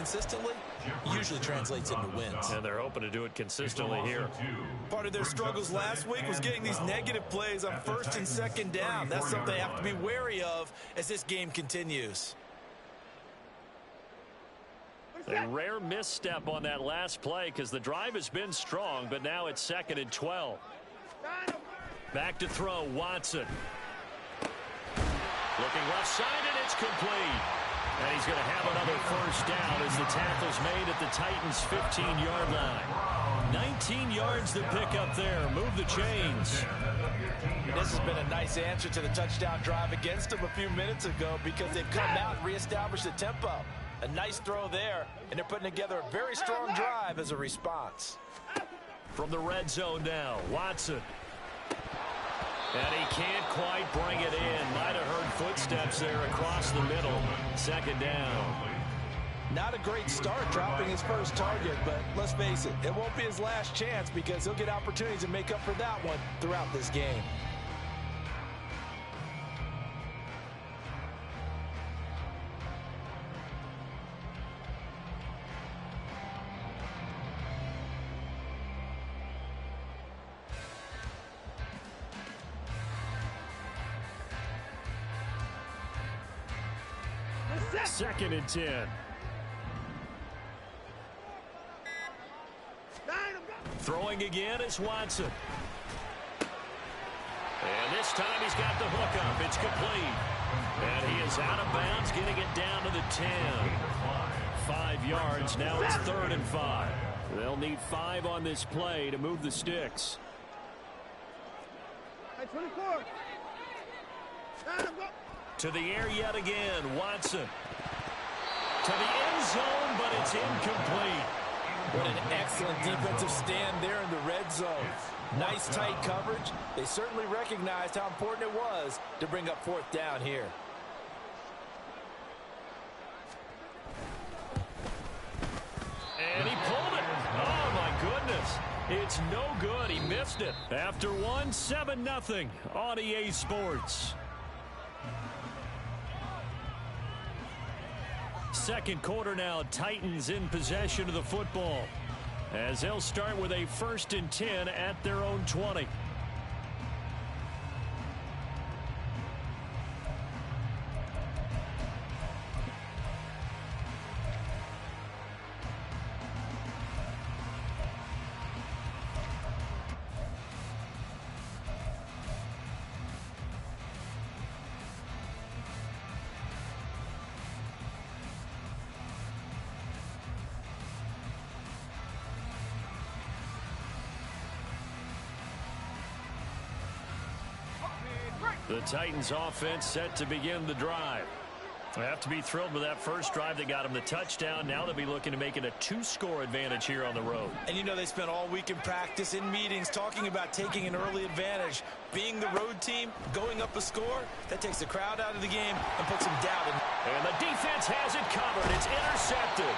consistently usually translates into wins. And they're hoping to do it consistently here. Part of their struggles last week was getting these negative plays on first and second down. That's something they have to be wary of as this game continues. A rare misstep on that last play because the drive has been strong, but now it's 2nd and 12. Back to throw, Watson. Looking left side, and it's complete. And he's going to have another first down as the tackle's made at the Titans' 15-yard line. 19 yards to pick up there. Move the chains. This has been a nice answer to the touchdown drive against them a few minutes ago because they've come out and reestablished the tempo. A nice throw there, and they're putting together a very strong drive as a response. From the red zone now, Watson. And he can't quite bring it in. Might have heard footsteps there across the middle. 2nd down. Not a great start dropping his first target, but let's face it, it won't be his last chance because he'll get opportunities to make up for that one throughout this game. Second and 10. Throwing again is Watson. And this time he's got the hook up. It's complete. And he is out of bounds, getting it down to the 10. 5 yards. Now it's 3rd and 5. They'll need 5 on this play to move the sticks. 24. To the air yet again, Watson. To the end zone, but it's incomplete. What an excellent defensive stand there in the red zone. Nice tight coverage. They certainly recognized how important it was to bring up 4th down here. And he pulled it. Oh, my goodness. It's no good. He missed it. After one, 7-0 on EA Sports. Second quarter now, Titans in possession of the football as they'll start with a 1st and 10 at their own 20. The Titans offense set to begin the drive. They have to be thrilled with that first drive that got them the touchdown. Now they'll be looking to make it a 2-score advantage here on the road. And you know they spent all week in practice, in meetings, talking about taking an early advantage. Being the road team, going up a score, that takes the crowd out of the game and puts them down. And the defense has it covered. It's intercepted.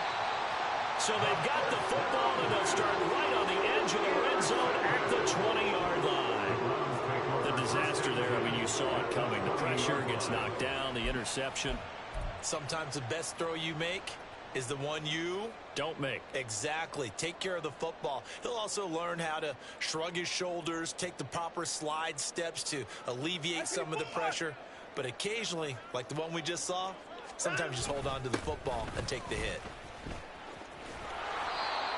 So they've got the football, and they'll start right on the edge of the red zone at the 20-yard line. The disaster there, I mean, you saw it coming. The pressure gets knocked down, the interception. Sometimes the best throw you make is the one you don't make. Exactly. Take care of the football. He'll also learn how to shrug his shoulders, take the proper slide steps to alleviate some of the pressure. But occasionally, like the one we just saw, sometimes just hold on to the football and take the hit.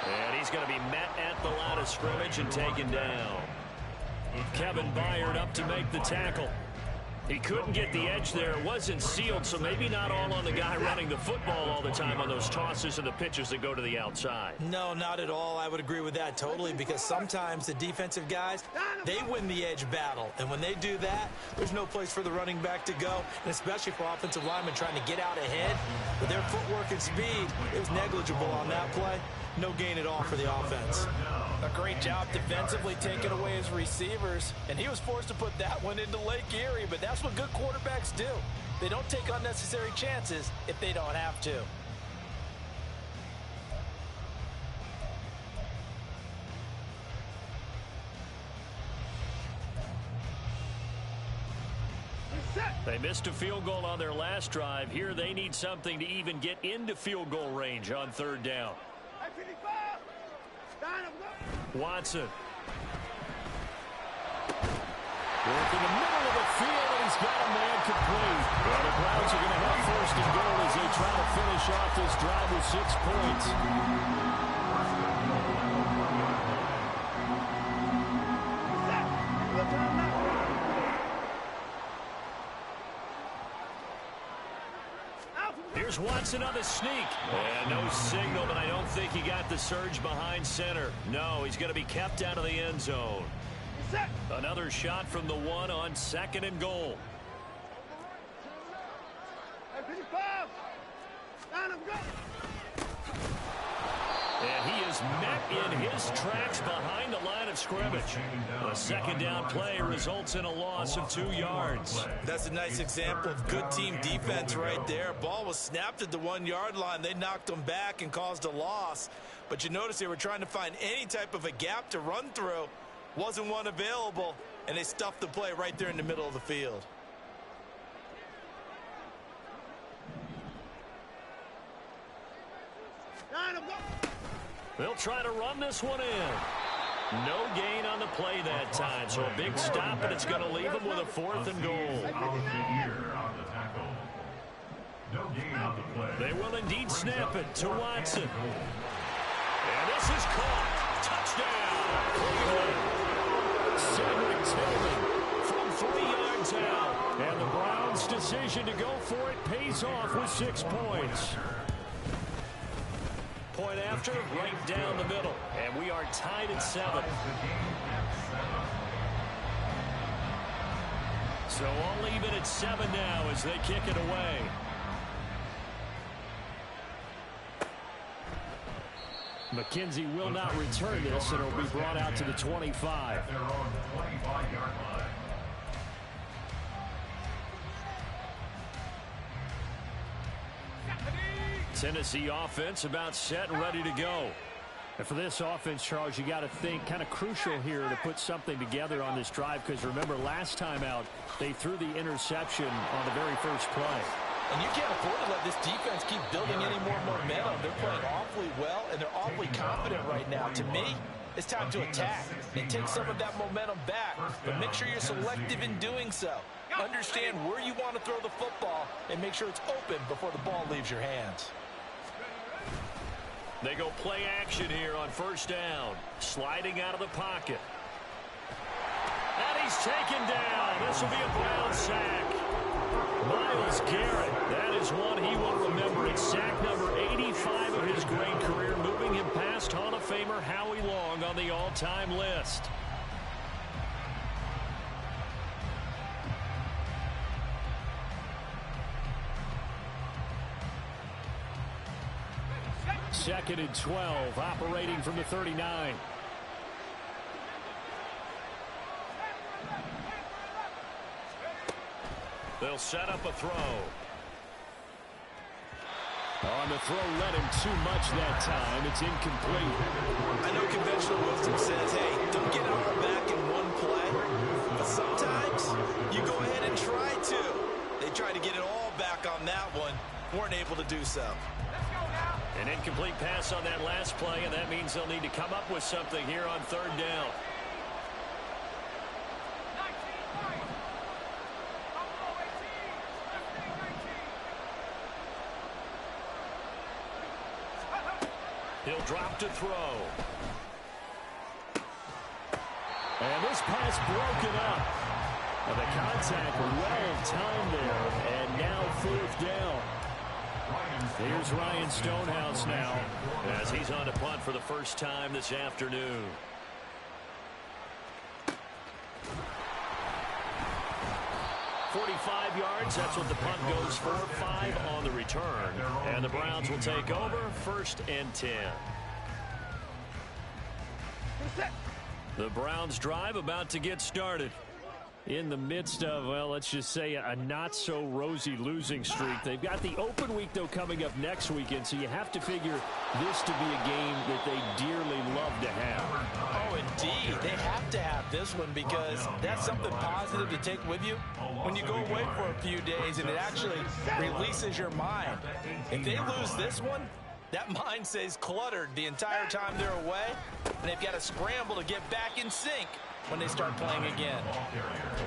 And he's going to be met at the line of scrimmage and taken down. Kevin Byard up to make the tackle. He couldn't get the edge there. It wasn't sealed, so maybe not all on the guy running the football all the time on those tosses and the pitches that go to the outside. No, not at all. I would agree with that totally because sometimes the defensive guys, they win the edge battle. And when they do that, there's no place for the running back to go, and especially for offensive linemen trying to get out ahead. With their footwork and speed, it was negligible on that play. No gain at all for the offense. A great job defensively taking away his receivers, and he was forced to put that one into Lake Erie, but that's what good quarterbacks do. They don't take unnecessary chances if they don't have to. Set. They missed a field goal on their last drive. Here they need something to even get into field goal range on third down. Watson. Working the middle of the field, and he's got a man complete. Well, the Browns are going to have first and goal as they try to finish off this drive with 6 points. Here's Watson on the sneak. And no signal, but I don't think he got the surge behind center. No, he's going to be kept out of the end zone. Another shot from the 1 on 2nd and goal. And he is met in his tracks behind the line of scrimmage. A second down play results in a loss of 2 yards. That's a nice example of good team defense right there. Ball was snapped at the 1-yard line. They knocked them back and caused a loss. But you notice they were trying to find any type of a gap to run through. Wasn't one available, and they stuffed the play right there in the middle of the field. They'll try to run this one in. No gain on the play that time, so a big stop, and it's going to leave them with a 4th and goal. They will indeed snap it to Watson. And this is caught. Touchdown, Cleveland. Cedric Tillman from 3 yards out. And the Browns' decision to go for it pays off with 6 points. Point after, right down the middle. And we are tied at 7. So all even at 7 now as they kick it away. McKenzie will not return this, and it'll be brought out to the 25. Tennessee offense about set and ready to go. And for this offense, Charles, you got to think kind of crucial here to put something together on this drive, because remember last time out they threw the interception on the very first play. And you can't afford to let this defense keep building any more momentum. They're playing awfully well, and they're awfully confident right now. To me, it's time to attack and take some of that momentum back. But make sure you're selective in doing so. Understand where you want to throw the football and make sure it's open before the ball leaves your hands. They go play action here on first down. Sliding out of the pocket. And he's taken down. This will be a Brown sack. Myles Garrett, that is one he will remember. It's sack number 85 of his great career, moving him past Hall of Famer Howie Long on the all-time list. Second and 12, operating from the 39. They'll set up a throw. On the throw, led him too much that time. It's incomplete. I know conventional wisdom says, hey, don't get it all back in one play. But sometimes you go ahead and try to. They tried to get it all back on that one. Weren't able to do so. An incomplete pass on that last play, and that means they'll need to come up with something here on third down. He'll drop to throw. And this pass broken up. And the contact well timed there. And now 4th down. Here's Ryan Stonehouse now as he's on to punt for the first time this afternoon. .45 yards, that's what the punt goes for. 5 on the return. And the Browns will take over, 1st and 10. The Browns drive about to get started. in the midst of, well, let's just say a not-so-rosy losing streak. They've got the open week, though, coming up next weekend, so you have to figure this to be a game that they dearly love to have. Oh, indeed. They have to have this one because that's something positive to take with you when you go away for a few days, and it actually releases your mind. If they lose this one, that mind stays cluttered the entire time they're away, and they've got to scramble to get back in sync when they start playing again.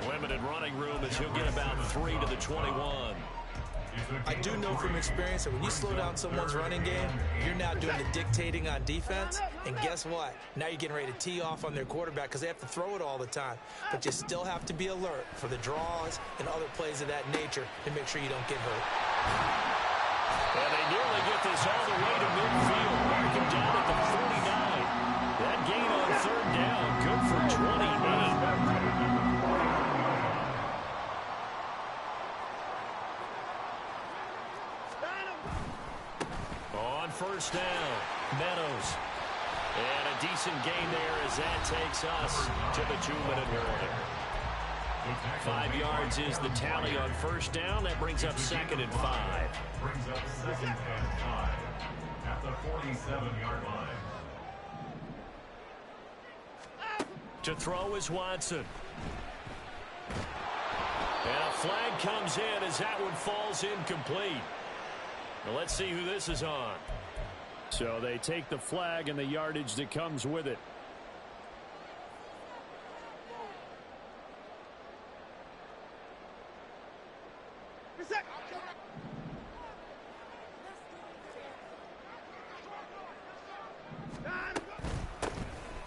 Limited running room as he'll get about 3 to the 21. I do know from experience that when you slow down someone's running game, you're now doing the dictating on defense, and guess what? Now you're getting ready to tee off on their quarterback because they have to throw it all the time. But you still have to be alert for the draws and other plays of that nature to make sure you don't get hurt. And they nearly get this all the way to midfield. Mark him down at the 49. That gain on third down, good for 28. On first down, Meadows. And a decent gain there as that takes us to the 2-minute warning. 5 yards is the tally on first down. That brings up 2nd and 5. Brings up 2nd and 5 at the 47-yard line. To throw is Watson. And a flag comes in as that one falls incomplete. Now let's see who this is on. So they take the flag and the yardage that comes with it.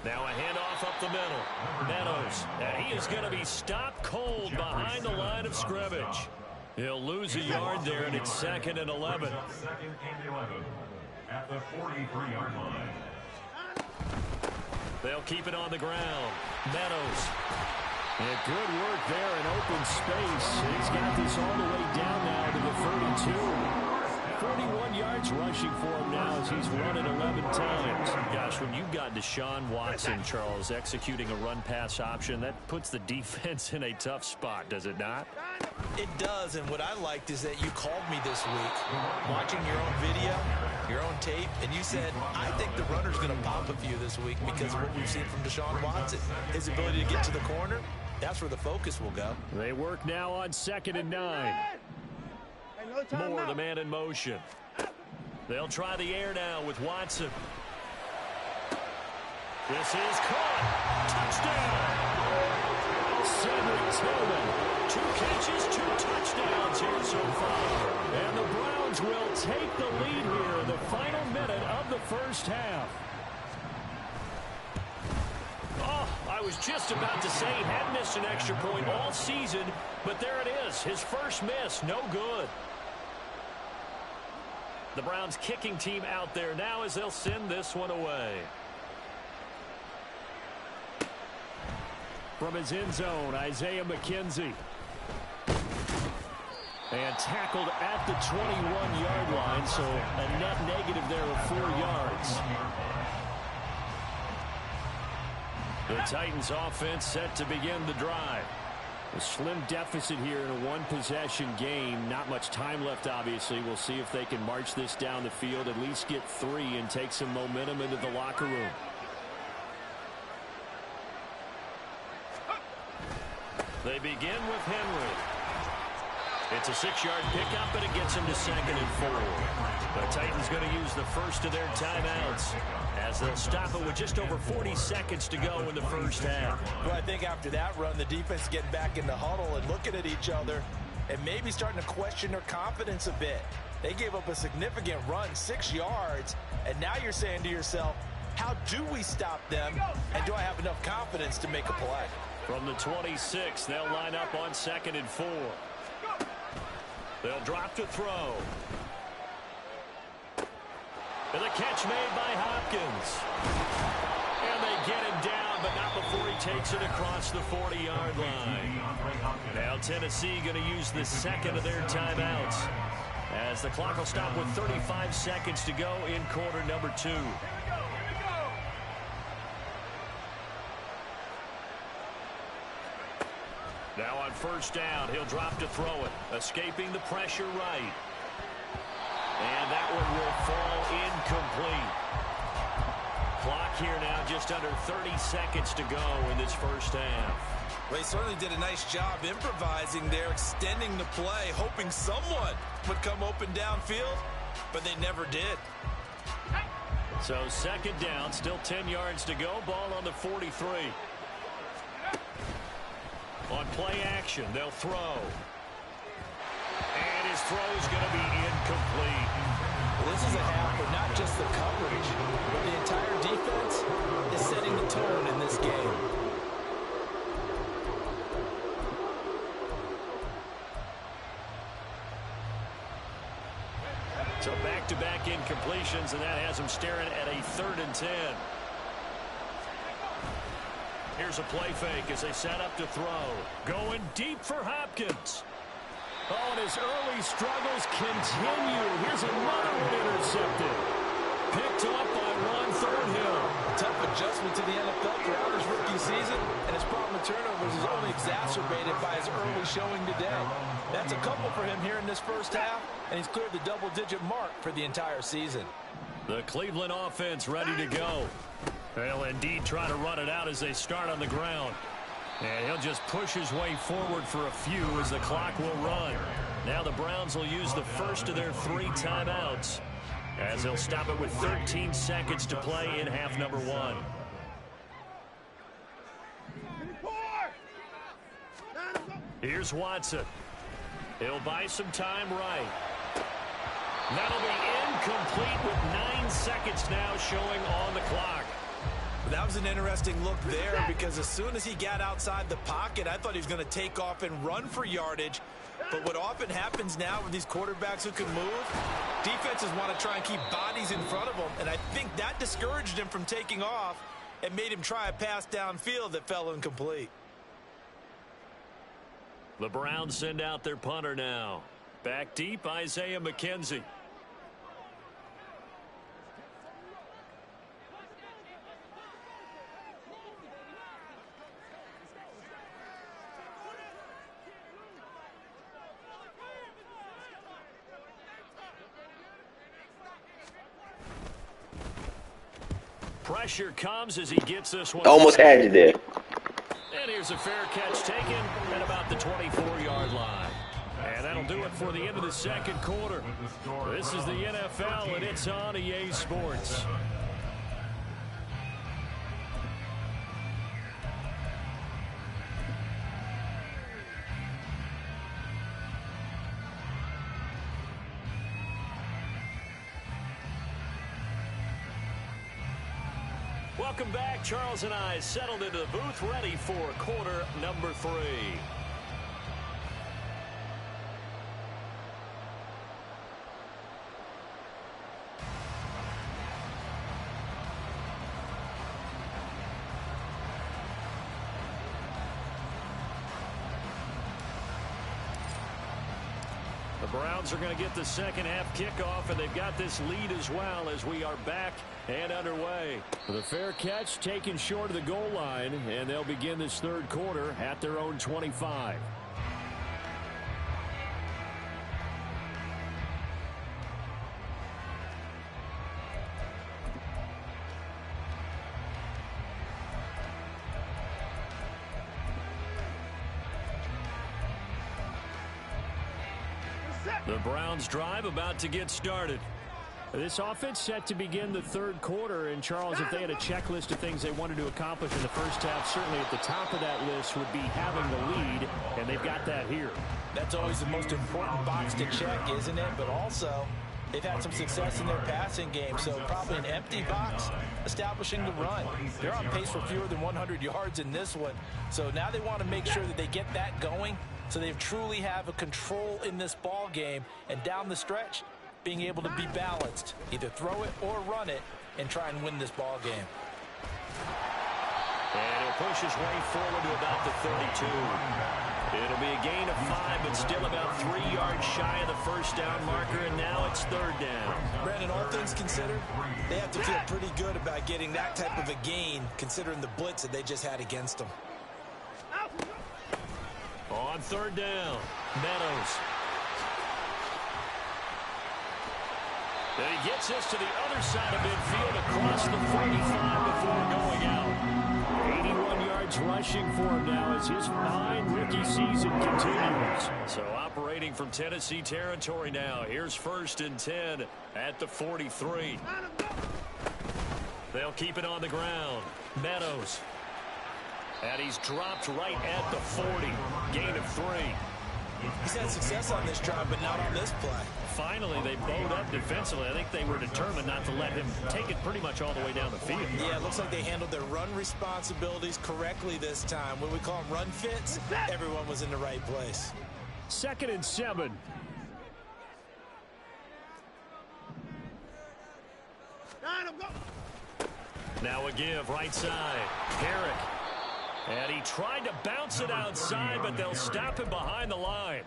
Now a handoff up the middle. Meadows. And he is going to be stopped cold behind the line of scrimmage. He'll lose a yard there, and it's 2nd and 11. 2nd and 11 at the 43-yard line. They'll keep it on the ground. Meadows. And good work there in open space. He's got this all the way down now to the 32. 41 yards rushing for him now as he's run it 11 times. Gosh, when you've got Deshaun Watson, Charles, executing a run-pass option, that puts the defense in a tough spot, does it not? It does, and what I liked is that you called me this week, watching your own video, your own tape, and you said, I think the runner's going to pop a few this week because of what we've seen from Deshaun Watson. His ability to get to the corner, that's where the focus will go. They work now on 2nd and 9. Moore, the man in motion. They'll try the air now with Watson. This is caught. Touchdown. Cedric Tillman. 2 catches, 2 touchdowns here so far. And the Browns will take the lead here in the final minute of the first half. Oh, I was just about to say he had missed an extra point all season, but there it is. His first miss, no good. The Browns kicking team out there now as they'll send this one away. From his end zone, Isaiah McKenzie. And tackled at the 21-yard line, so a net negative there of 4 yards. The Titans offense set to begin the drive. A slim deficit here in a one-possession game. Not much time left, obviously. We'll see if they can march this down the field, at least get 3 and take some momentum into the locker room. They begin with Henry. It's a 6-yard pickup, and it gets him to 2nd and 4. The Titans going to use the first of their timeouts as they'll stop it with just over 40 seconds to go in the first half. Well, I think after that run, the defense getting back in the huddle and looking at each other and maybe starting to question their confidence a bit. They gave up a significant run, 6 yards, and now you're saying to yourself, how do we stop them, and do I have enough confidence to make a play? From the 26, they'll line up on 2nd and 4. They'll drop to throw. And the catch made by Hopkins. And they get him down, but not before he takes it across the 40-yard line. Now Tennessee going to use the 2nd of their timeouts, as the clock will stop with 35 seconds to go in quarter number 2. Now on first down, he'll drop to throw it. Escaping the pressure right. And that one will fall incomplete. Clock here now just under 30 seconds to go in this first half. Well, he certainly did a nice job improvising there, extending the play, hoping someone would come open downfield, but they never did. So second down, still 10 yards to go. Ball on the 43. On play action, they'll throw. And his throw is going to be incomplete. Well, this is a half where not just the coverage, but the entire defense is setting the tone in this game. So back-to-back incompletions, and that has him staring at a 3rd and 10. Here's a play fake as they set up to throw. Going deep for Hopkins. Oh, and his early struggles continue. Here's another one intercepted. Picked up by Ron Thornhill. Tough adjustment to the NFL throughout his rookie season, and his problem with turnovers is only exacerbated by his early showing today. That's a couple for him here in this first half, and he's cleared the double-digit mark for the entire season. The Cleveland offense ready to go. They'll indeed try to run it out as they start on the ground. And he'll just push his way forward for a few as the clock will run. Now the Browns will use the first of their 3 timeouts as they'll stop it with 13 seconds to play in half number 1. Here's Watson. He'll buy some time right. That'll be incomplete with 9 seconds now showing on the clock. That was an interesting look there because as soon as he got outside the pocket, I thought he was going to take off and run for yardage. But what often happens now with these quarterbacks who can move, defenses want to try and keep bodies in front of them. And I think that discouraged him from taking off and made him try a pass downfield that fell incomplete. The Browns send out their punter now. Back deep, Isaiah McKenzie. Pressure comes as he gets this one. Almost had you there. And here's a fair catch taken at about the 24-yard line. And that'll do it for the end of the second quarter. This is the NFL, and it's on EA Sports. Welcome back. Charles and I settled into the booth, ready for quarter number 3. The Browns are going to get the second half kickoff, and they've got this lead as well as we are back and underway. The fair catch taken short of the goal line, and they'll begin this third quarter at their own 25. The Browns drive about to get started. This offense set to begin the third quarter, and Charles, if they had a checklist of things they wanted to accomplish in the first half, certainly at the top of that list would be having the lead, and they've got that here. That's always the most important box to check, isn't it? But also, they've had some success in their passing game, so probably an empty box establishing the run. They're on pace for fewer than 100 yards in this one, so now they want to make sure that they get that going so they truly have a control in this ball game, and down the stretch, being able to be balanced, either throw it or run it, and try and win this ball game. And he'll push his way forward to about the 32. It'll be a gain of 5, but still about 3 yards shy of the first down marker, and now it's third down. Brandon, all things considered, they have to feel pretty good about getting that type of a gain, considering the blitz that they just had against them. On third down, Meadows. And he gets this to the other side of midfield across the 45 before going out. 81 yards rushing for him now as his fine rookie season continues. So operating from Tennessee territory now. Here's 1st and 10 at the 43. They'll keep it on the ground. Meadows. And he's dropped right at the 40. Gain of 3. He's had success on this drive, but not on this play. Finally, they bowed up defensively. I think they were determined not to let him take it pretty much all the way down the field. Yeah, it looks like they handled their run responsibilities correctly this time. When we call them run fits, everyone was in the right place. 2nd and 7. Now a give, right side. Herrick. And he tried to bounce it outside, but they'll stop him behind the line.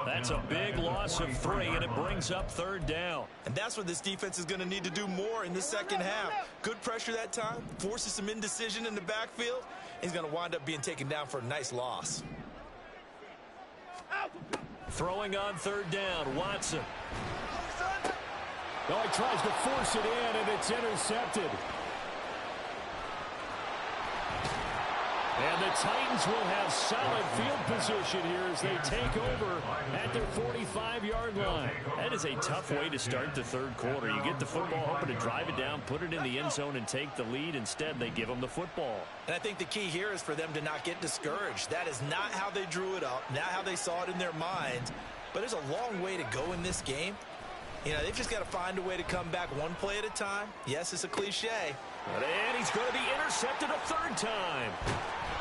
That's a big loss of 3, and it brings up 3rd down. And that's what this defense is going to need to do more in the second half. Good pressure that time, forces some indecision in the backfield. He's going to wind up being taken down for a nice loss. Throwing on 3rd down, Watson. Oh, he tries to force it in, and it's intercepted. And the Titans will have solid field position here as they take over at their 45-yard line. That is a tough way to start the 3rd quarter. You get the football, hoping to drive it down, put it in the end zone, and take the lead. Instead, they give them the football. And I think the key here is for them to not get discouraged. That is not how they drew it up, not how they saw it in their minds. But there's a long way to go in this game. You know, they've just got to find a way to come back one play at a time. Yes, it's a cliche. And he's going to be intercepted a 3rd time.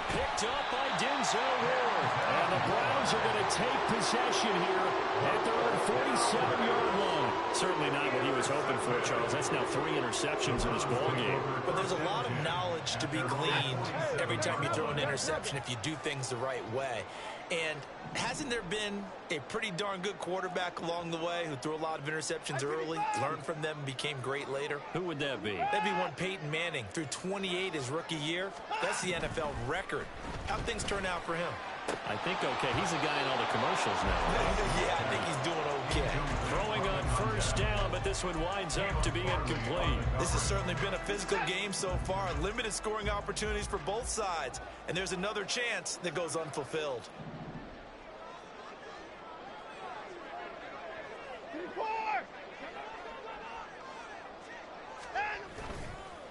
Picked up by Denzel Ward. And the Browns are going to take possession here at their own 47-yard line. Certainly not what he was hoping for, Charles. That's now 3 interceptions in this ballgame. But there's a lot of knowledge to be gleaned every time you throw an interception if you do things the right way. And hasn't there been a pretty darn good quarterback along the way who threw a lot of interceptions early, learned from them, and became great later? Who would that be? That'd be one Peyton Manning. Threw 28 his rookie year. That's the NFL record. How'd things turn out for him? I think okay. He's the guy in all the commercials now. Yeah, I think he's doing okay. Throwing on 1st down, but this one winds up to be incomplete. This has certainly been a physical game so far. Limited scoring opportunities for both sides. And there's another chance that goes unfulfilled.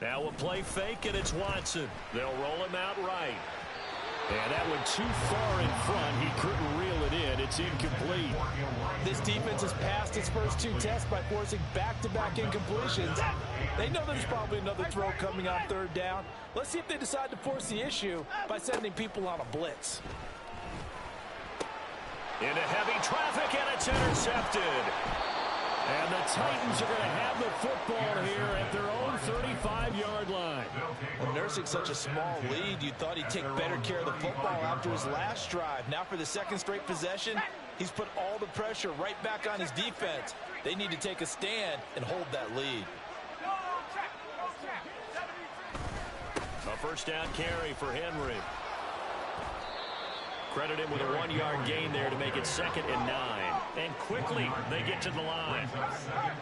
Now a play fake, and it's Watson. They'll roll him out right. And that one too far in front. He couldn't reel it in. It's incomplete. This defense has passed its first 2 tests by forcing back-to-back incompletions. They know there's probably another throw coming on 3rd down. Let's see if they decide to force the issue by sending people on a blitz. Into heavy traffic, and it's intercepted. And the Titans are going to have the football here at their own 35-yard line. Well, nursing such a small lead, you thought he'd take better care of the football after his last drive. Now for the 2nd straight possession, he's put all the pressure right back on his defense. They need to take a stand and hold that lead. A 1st down carry for Henry. Credit him with a 1-yard gain there to make it 2nd and 9. And quickly, they get to the line. 2nd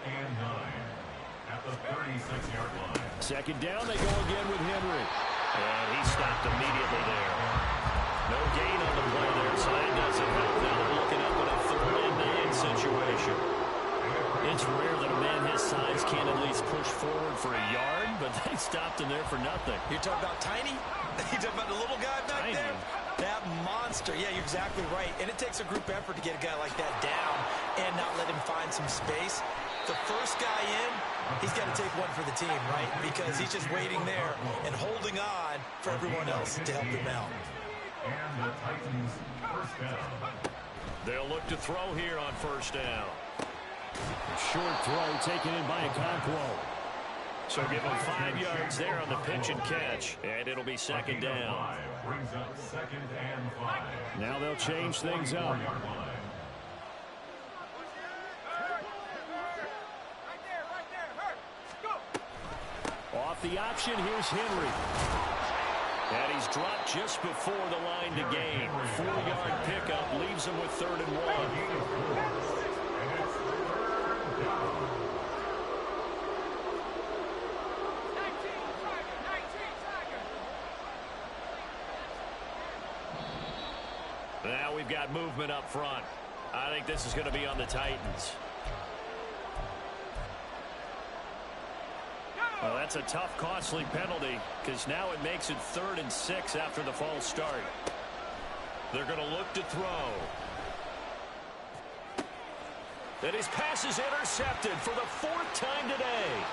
and 9 at the 36-yard line. 2nd down, they go again with Henry. And he stopped immediately there. No gain on the play there, so that doesn't help. Now they're looking up at a 3rd and 9 situation. It's rare that a man his size can at least push forward for a yard, but they stopped him there for nothing. You're talking about Tiny? You're talking about the little guy back there? That monster. Yeah, you're exactly right. And it takes a group effort to get a guy like that down and not let him find some space. The first guy in, he's got to take one for the team, right? Because he's just waiting there and holding on for everyone else to help him out. And the Titans 1st down. They'll look to throw here on 1st down. Short throw taken in by Okonkwo. So give him 5 yards there on the pitch and catch, and it'll be 2nd down. Brings up 2nd and 5. Now they'll change things up. Off the option, here's Henry. And he's dropped just before the line to gain. 4-yard pickup leaves him with 3rd and 1. Now we've got movement up front. I think this is going to be on the Titans. Well, that's a tough, costly penalty because now it makes it 3rd and 6 after the false start. They're going to look to throw. And his pass is intercepted for the 4th time today.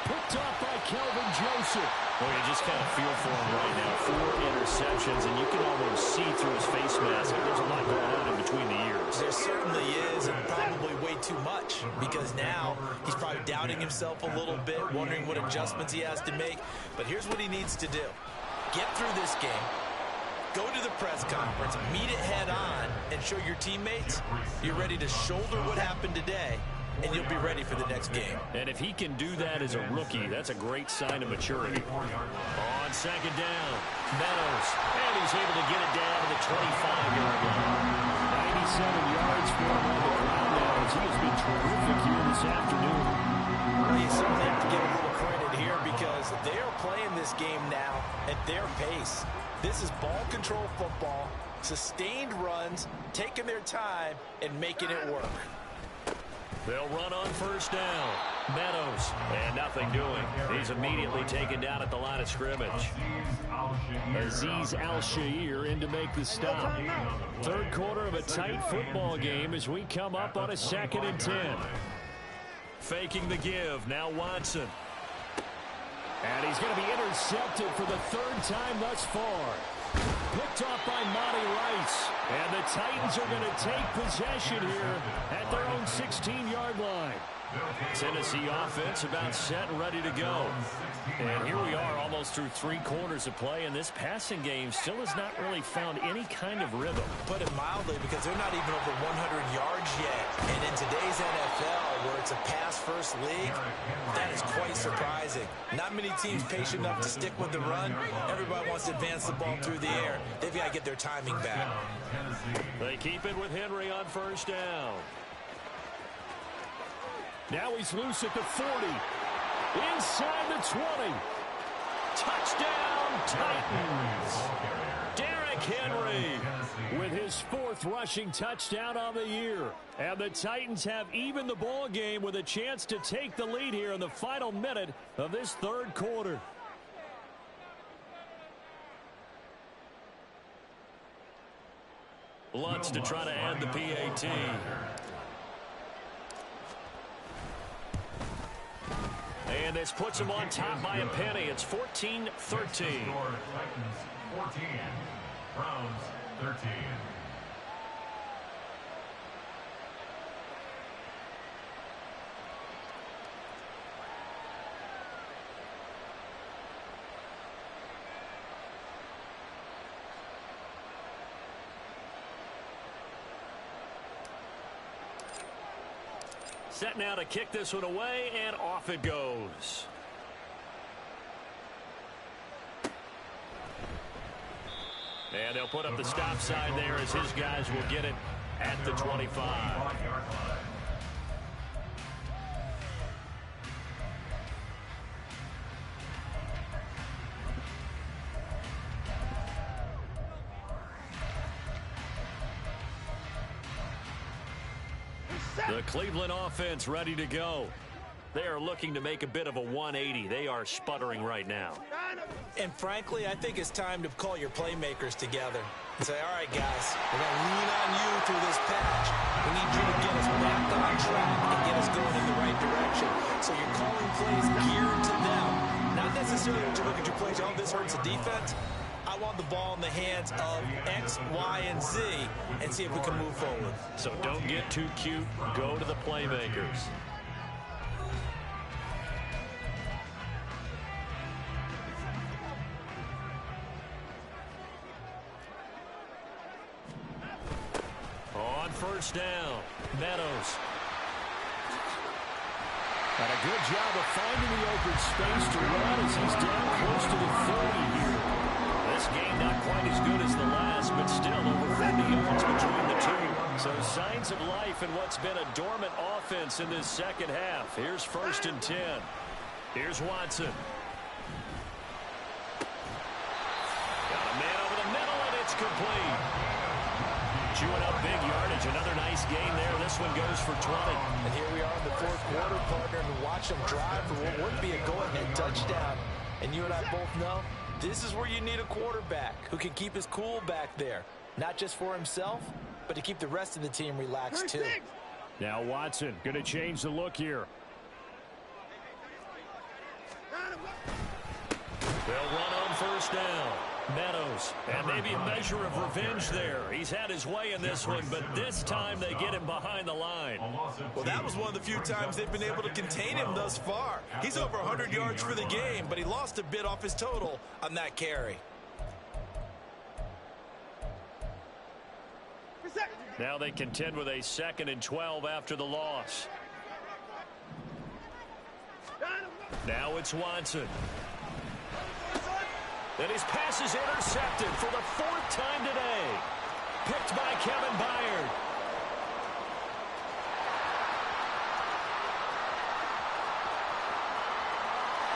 Picked off by Kelvin Joseph. Well, you just kind of feel for him right now. 4 interceptions, and you can almost see through his face mask. There's a lot going on in between the ears. There certainly is, and probably way too much, because now he's probably doubting himself a little bit, wondering what adjustments he has to make. But here's what he needs to do. Get through this game, go to the press conference, meet it head on, and show your teammates you're ready to shoulder what happened today, and you'll be ready for the next game. And if he can do that as a rookie, that's a great sign of maturity. On 2nd down, Meadows. And he's able to get it down to the 25-yard line. 97 yards for him on the ground now as he has been terrific here this afternoon. Well, you certainly have to give a little credit here because they are playing this game now at their pace. This is ball control football, sustained runs, taking their time, and making it work. They'll run on 1st down. Meadows, and nothing doing. He's immediately taken down at the line of scrimmage. Azeez Al-Shaair in to make the stop. 3rd quarter of a tight football game as we come up on a 2nd and 10. Faking the give, now Watson. And he's going to be intercepted for the 3rd time thus far. Picked off by Monty Rice. And the Titans are going to take possession here at their own 16-yard line. Tennessee offense about set and ready to go. And here we are almost through 3 quarters of play, and this passing game still has not really found any kind of rhythm. Put it mildly, because they're not even over 100 yards yet. And in today's NFL, where it's a pass-first league, that is quite surprising. Not many teams patient enough to stick with the run. Everybody wants to advance the ball through the air. They've got to get their timing back. They keep it with Henry on 1st down. Now he's loose at the 40. Inside the 20. Touchdown, Titans. Derrick Henry with his 4th rushing touchdown on the year. And the Titans have evened the ball game with a chance to take the lead here in the final minute of this 3rd quarter. Lutz to try to add the PAT. And this puts him on top by a penny. It's 14-13. 14, Browns 13. Set now to kick this one away, and off it goes. And they'll put up the stop sign there as his guys will get it at the 25. The Cleveland offense ready to go. They are looking to make a bit of a 180. They are sputtering right now. And frankly, I think it's time to call your playmakers together and say, all right, guys, we're going to lean on you through this patch. We need you to get us back on track and get us going in the right direction. So you're calling plays geared to them. Not necessarily when you look at your plays, oh, this hurts the defense. I want the ball in the hands of X, Y, and Z and see if we can move forward. So don't get too cute. Go to the playmakers. On 1st down, Meadows. And a good job of finding the open space to run as he's down close to the 30 here. This game not quite as good as the last, but still over 50 yards between the two. So signs of life in what's been a dormant offense in this second half. Here's 1st and 10. Here's Watson. Got a man over the middle, and it's complete. Chewing up big yardage. Another nice gain there. This one goes for 20. And here we are in the 4th quarter, partner, and watch them drive for what would be a go-ahead touchdown. And you and I both know this is where you need a quarterback who can keep his cool back there. Not just for himself, but to keep the rest of the team relaxed too. Now Watson going to change the look here. They'll run on 1st down. Meadows, and maybe a measure of revenge there. He's had his way in this one, but this time they get him behind the line. Well, that was one of the few times they've been able to contain him thus far. He's over 100 yards for the game, but he lost a bit off his total on that carry. Now they contend with a 2nd and 12 after the loss. Now it's Watson. And his pass is intercepted for the 4th time today. Picked by Kevin Byard.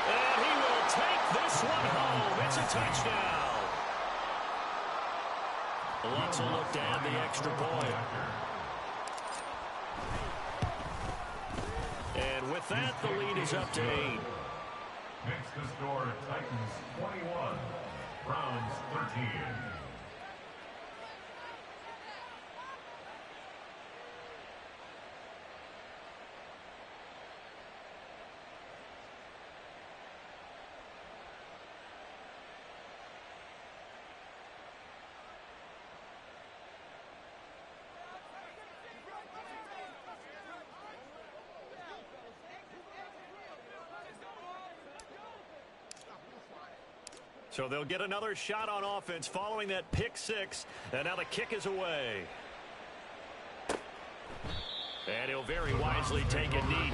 And he will take this one home. It's a touchdown. Lutz will look to add the extra point. And with that, the lead is up to 8. Makes the score Titans 21, Browns 13. So they'll get another shot on offense following that pick 6. And now the kick is away. And he'll very wisely take a knee.